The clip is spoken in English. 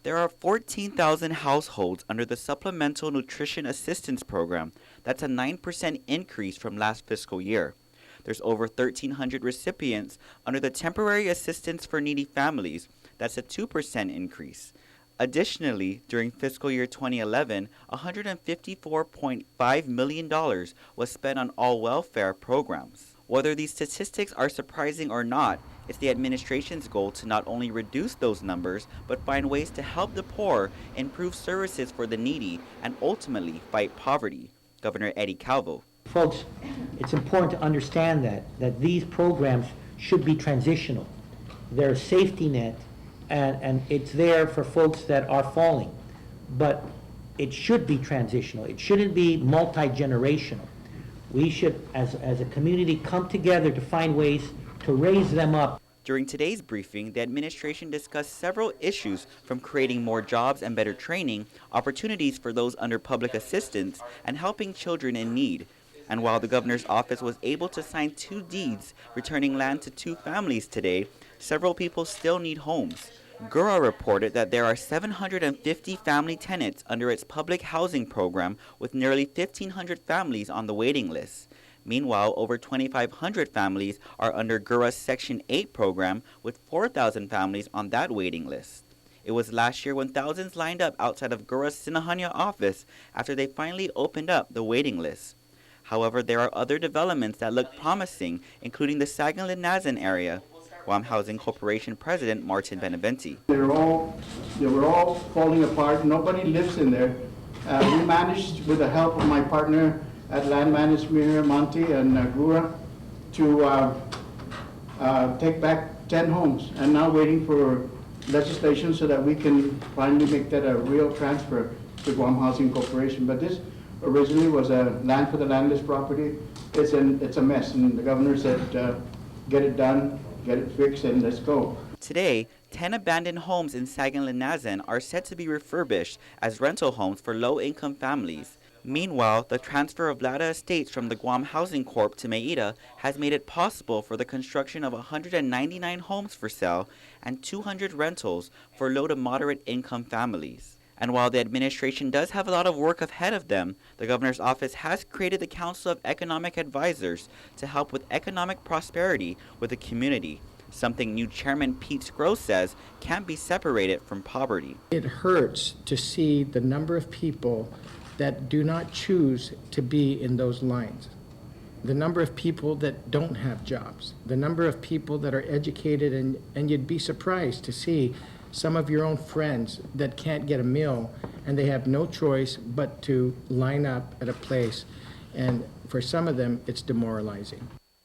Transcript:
There are 14,000 households under the Supplemental Nutrition Assistance Program. That's a 9% increase from last fiscal year. There's over 1,300 recipients under the Temporary Assistance for Needy Families. That's a 2% increase. Additionally, during fiscal year 2011, $154.5 million was spent on all welfare programs. Whether these statistics are surprising or not, it's the administration's goal to not only reduce those numbers, but find ways to help the poor, improve services for the needy, and ultimately fight poverty. Governor Eddie Calvo. Folks, it's important to understand that these programs should be transitional. They're a safety net, and it's there for folks that are falling. But it should be transitional. It shouldn't be multi-generational. We should, as a community, come together to find ways to raise them up. During today's briefing, the administration discussed several issues from creating more jobs and better training, opportunities for those under public assistance, and helping children in need. And while the governor's office was able to sign 2 deeds returning land to 2 families today, several people still need homes. GURA reported that there are 750 family tenants under its public housing program, with nearly 1,500 families on the waiting list. Meanwhile, over 2,500 families are under GURA's Section 8 program, with 4,000 families on that waiting list. It was last year when thousands lined up outside of GURA's Sinajana office after they finally opened up the waiting list. However, there are other developments that look promising, including the Sagan-Linazon area. Guam Housing Corporation President Martin Benavente. They were all falling apart. Nobody lives in there. We managed, with the help of my partner at Land Management, Monty and Gura, to take back 10 homes, and now waiting for legislation so that we can finally make that a real transfer to Guam Housing Corporation. But this originally was a land for the landless property. It's a mess, and the governor said, get it done, get it fixed, and let's go. Today, 10 abandoned homes in Sagan-Linazon are set to be refurbished as rental homes for low-income families. Meanwhile, the transfer of Lada Estates from the Guam Housing Corp to Maida has made it possible for the construction of 199 homes for sale and 200 rentals for low to moderate income families. And while the administration does have a lot of work ahead of them, the governor's office has created the Council of Economic Advisors to help with economic prosperity with the community, something new Chairman Pete Scroggs says can't be separated from poverty. It hurts to see the number of people that do not choose to be in those lines, the number of people that don't have jobs, the number of people that are educated, and you'd be surprised to see some of your own friends that can't get a meal and they have no choice but to line up at a place, and for some of them it's demoralizing.